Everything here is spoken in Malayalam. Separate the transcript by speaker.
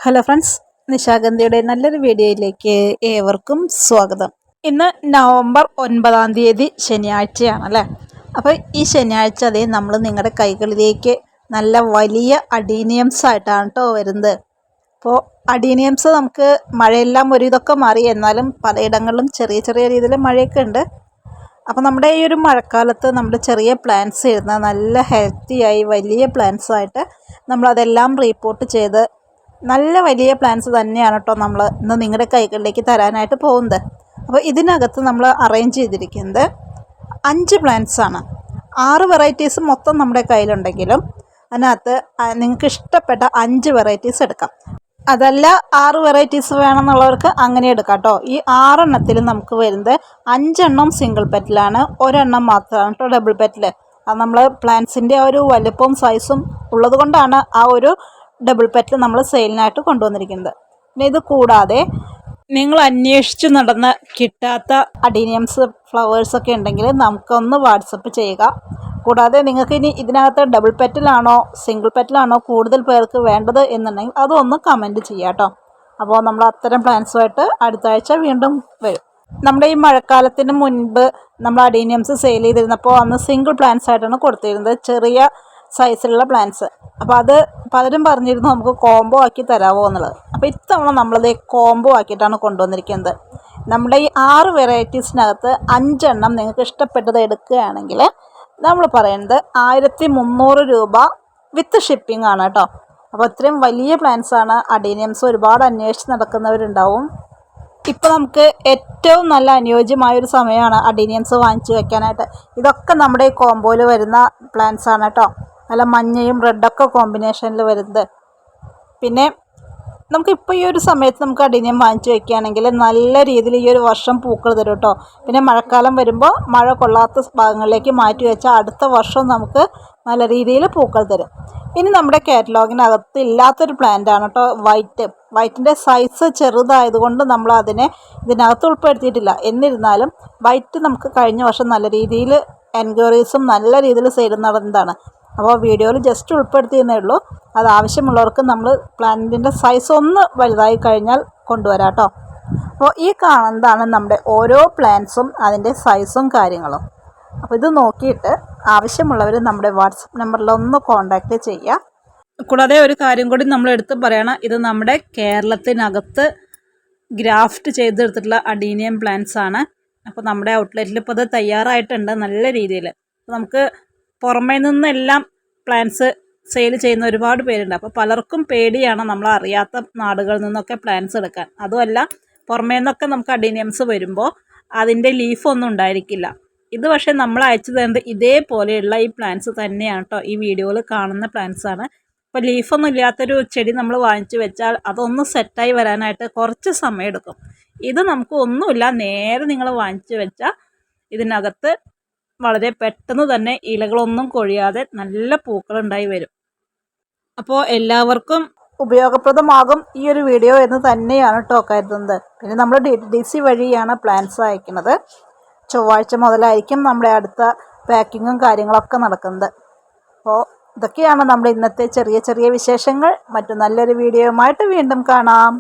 Speaker 1: ഹലോ ഫ്രണ്ട്സ്, നിശാഗന്ധിയുടെ നല്ലൊരു വീഡിയോയിലേക്ക് ഏവർക്കും സ്വാഗതം. ഇന്ന് നവംബർ 9 ശനിയാഴ്ചയാണ് അല്ലേ. അപ്പോൾ ഈ ശനിയാഴ്ച അതേ നമ്മൾ നിങ്ങളുടെ കൈകളിലേക്ക് നല്ല വലിയ അഡീനിയംസ് ആയിട്ടാണ് കേട്ടോ വരുന്നത്. അപ്പോൾ അഡീനിയംസ് നമുക്ക് മഴയെല്ലാം ഒരു ഇതൊക്കെ മാറി, എന്നാലും പലയിടങ്ങളിലും ചെറിയ ചെറിയ രീതിയിൽ മഴയൊക്കെ ഉണ്ട്. അപ്പോൾ നമ്മുടെ ഈ ഒരു മഴക്കാലത്ത് നമ്മുടെ ചെറിയ പ്ലാന്റ്സ് ഇരുന്ന നല്ല ഹെൽത്തിയായി വലിയ പ്ലാന്റ്സ് ആയിട്ട് നമ്മളതെല്ലാം റീപ്പോർട്ട് ചെയ്ത് നല്ല വലിയ പ്ലാന്റ്സ് തന്നെയാണ് കേട്ടോ നമ്മൾ ഇന്ന് നിങ്ങളുടെ കൈകളിലേക്ക് തരാനായിട്ട് പോകുന്നത്. അപ്പോൾ ഇതിനകത്ത് നമ്മൾ അറേഞ്ച് ചെയ്തിരിക്കുന്നത് 5 പ്ലാന്റ്സ് ആണ്. 6 വെറൈറ്റീസ് മൊത്തം നമ്മുടെ കയ്യിലുണ്ടെങ്കിലും അതിനകത്ത് നിങ്ങൾക്ക് ഇഷ്ടപ്പെട്ട 5 വെറൈറ്റീസ് എടുക്കാം. അതല്ല 6 വെറൈറ്റീസ് വേണമെന്നുള്ളവർക്ക് അങ്ങനെ എടുക്കാം കേട്ടോ. ഈ 6 എണ്ണത്തിൽ നമുക്ക് വരുന്നത് 5 എണ്ണം സിംഗിൾ പെറ്റലാണ്, ഒരെണ്ണം മാത്രമാണ് കേട്ടോ ഡബിൾ പെറ്റൽ. അത് നമ്മൾ പ്ലാന്റ്സിൻ്റെ ഒരു വലുപ്പവും സൈസും ഉള്ളത് കൊണ്ടാണ് ആ ഒരു ഡബിൾ പെറ്റൽ നമ്മൾ സെയിലിനായിട്ട് കൊണ്ടുവന്നിരിക്കുന്നത്. പിന്നെ ഇത് കൂടാതെ നിങ്ങൾ അന്വേഷിച്ച് നടന്ന് കിട്ടാത്ത അഡീനിയംസ് ഫ്ലവേഴ്സൊക്കെ ഉണ്ടെങ്കിൽ നമുക്കൊന്ന് വാട്സപ്പ് ചെയ്യുക. കൂടാതെ നിങ്ങൾക്ക് ഇനി ഇതിനകത്ത് ഡബിൾ പെറ്റലാണോ സിംഗിൾ പെറ്റലാണോ കൂടുതൽ പേർക്ക് വേണ്ടത് എന്നുണ്ടെങ്കിൽ അതൊന്ന് കമൻറ്റ് ചെയ്യാം കേട്ടോ. അപ്പോൾ നമ്മൾ അത്തരം പ്ലാൻസുമായിട്ട് അടുത്ത ആഴ്ച വീണ്ടും വരും. നമ്മുടെ ഈ മഴക്കാലത്തിന് മുൻപ് നമ്മൾ അഡീനിയംസ് സെയിൽ ചെയ്തിരുന്നപ്പോൾ അന്ന് സിംഗിൾ പ്ലാന്റ്സ് ആയിട്ടാണ് കൊടുത്തിരുന്നത്, ചെറിയ സൈസിലുള്ള പ്ലാന്റ്സ്. അപ്പോൾ അത് പലരും പറഞ്ഞിരുന്നു നമുക്ക് കോംബോ ആക്കി തരാമോ എന്നുള്ളത്. അപ്പോൾ ഇത്തവണ നമ്മളത് കോംബോ ആക്കിയിട്ടാണ് കൊണ്ടുവന്നിരിക്കുന്നത്. നമ്മുടെ ഈ 6 വെറൈറ്റീസിനകത്ത് 5 എണ്ണം നിങ്ങൾക്ക് ഇഷ്ടപ്പെട്ടത് എടുക്കുകയാണെങ്കിൽ നമ്മൾ പറയുന്നത് 1300 രൂപ വിത്ത് ഷിപ്പിംഗ് ആണ് കേട്ടോ. അപ്പോൾ ഇത്രയും വലിയ പ്ലാന്റ്സാണ്. അഡീനിയംസ് ഒരുപാട് അന്വേഷിച്ച് നടക്കുന്നവരുണ്ടാവും. ഇപ്പോൾ നമുക്ക് ഏറ്റവും നല്ല അനുയോജ്യമായൊരു സമയമാണ് അഡീനിയംസ് വാങ്ങിച്ച് വെക്കാനായിട്ട്. ഇതൊക്കെ നമ്മുടെ ഈ കോംബോയിൽ വരുന്ന പ്ലാന്റ്സ് ആണ് കേട്ടോ. നല്ല മഞ്ഞയും റെഡൊക്കെ കോമ്പിനേഷനിൽ വരുന്നത്. പിന്നെ നമുക്കിപ്പോൾ ഈ ഒരു സമയത്ത് നമുക്ക് അഡീനിയം വാങ്ങിച്ച് വെക്കുകയാണെങ്കിൽ നല്ല രീതിയിൽ ഈ ഒരു വർഷം പൂക്കൾ തരും കേട്ടോ. പിന്നെ മഴക്കാലം വരുമ്പോൾ മഴ കൊള്ളാത്ത ഭാഗങ്ങളിലേക്ക് മാറ്റി വെച്ചാൽ അടുത്ത വർഷം നമുക്ക് നല്ല രീതിയിൽ പൂക്കൾ തരും. ഇനി നമ്മുടെ കാറ്റലോഗിനകത്ത് ഇല്ലാത്തൊരു പ്ലാന്റ് ആണ് കേട്ടോ വൈറ്റിൻ്റെ സൈസ് ചെറുതായതുകൊണ്ട് നമ്മൾ അതിനെ ഇതിനകത്ത് ഉൾപ്പെടുത്തിയിട്ടില്ല. എന്നിരുന്നാലും വൈറ്റ് നമുക്ക് കഴിഞ്ഞ വർഷം നല്ല രീതിയിൽ എൻക്വയറീസും നല്ല രീതിയിൽ സെയിൽ നടന്നതാണ്. അപ്പോൾ വീഡിയോയിൽ ജസ്റ്റ് ഉൾപ്പെടുത്തിയെന്നേ ഉള്ളൂ. അത് ആവശ്യമുള്ളവർക്ക് നമ്മൾ പ്ലാന്റിൻ്റെ സൈസ് ഒന്ന് വലുതായി കഴിഞ്ഞാൽ കൊണ്ടുവരാം കേട്ടോ. അപ്പോൾ ഈ കാണുന്നതാണ് നമ്മുടെ ഓരോ പ്ലാന്റ്സും അതിൻ്റെ സൈസും കാര്യങ്ങളും. അപ്പോൾ ഇത് നോക്കിയിട്ട് ആവശ്യമുള്ളവർ നമ്മുടെ വാട്സപ്പ് നമ്പറിൽ ഒന്ന് കോൺടാക്റ്റ് ചെയ്യുക. കൂടാതെ ഒരു കാര്യം കൂടി നമ്മൾ എടുത്ത് പറയണം, ഇത് നമ്മുടെ കേരളത്തിനകത്ത് ഗ്രാഫ്റ്റ് ചെയ്തെടുത്തിട്ടുള്ള അഡീനിയം പ്ലാന്റ്സ് ആണ്. അപ്പോൾ നമ്മുടെ ഔട്ട്ലെറ്റിൽ ഇപ്പോൾ അത് തയ്യാറായിട്ടുണ്ട് നല്ല രീതിയിൽ. അപ്പോൾ നമുക്ക് പുറമേ നിന്നെല്ലാം പ്ലാന്റ്സ് സെയിൽ ചെയ്യുന്ന ഒരുപാട് പേരുണ്ട്. അപ്പോൾ പലർക്കും പേടിയാണ് നമ്മൾ അറിയാത്ത നാടുകളിൽ നിന്നൊക്കെ പ്ലാന്റ്സ് എടുക്കാൻ. അതുമല്ല പുറമേ നിന്നൊക്കെ നമുക്ക് അഡീനിയംസ് വരുമ്പോൾ അതിൻ്റെ ലീഫൊന്നും ഉണ്ടായിരിക്കില്ല. ഇത് പക്ഷേ നമ്മൾ അയച്ചു തരുന്നത് ഇതേപോലെയുള്ള ഈ പ്ലാന്റ്സ് തന്നെയാണ് കേട്ടോ. ഈ വീഡിയോയിൽ കാണുന്ന പ്ലാന്റ്സ് ആണ്. ഇപ്പോൾ ലീഫൊന്നും ഇല്ലാത്തൊരു ചെടി നമ്മൾ വാങ്ങിച്ചു വെച്ചാൽ അതൊന്ന് സെറ്റായി വരാനായിട്ട് കുറച്ച് സമയം എടുക്കും. ഇത് നമുക്ക് ഒന്നുമില്ല, നേരെ നിങ്ങൾ വാങ്ങിച്ചു വെച്ചാൽ ഇതിനകത്ത് വളരെ പെട്ടെന്ന് തന്നെ ഇലകളൊന്നും കൊഴിയാതെ നല്ല പൂക്കളുണ്ടായി വരും. അപ്പോൾ എല്ലാവർക്കും ഉപയോഗപ്രദമാകും ഈ ഒരു വീഡിയോ എന്ന് തന്നെയാണ് കേട്ടോ കരുതുന്നത്. പിന്നെ നമ്മൾ DTDC വഴിയാണ് പ്ലാന്റ്സ് അയക്കുന്നത്. ചൊവ്വാഴ്ച മുതലായിരിക്കും നമ്മുടെ അടുത്ത പാക്കിങ്ങും കാര്യങ്ങളൊക്കെ നടക്കുന്നത്. അപ്പോൾ ഇതൊക്കെയാണ് നമ്മുടെ ഇന്നത്തെ ചെറിയ ചെറിയ വിശേഷങ്ങൾ. മറ്റു നല്ലൊരു വീഡിയോയുമായിട്ട് വീണ്ടും കാണാം.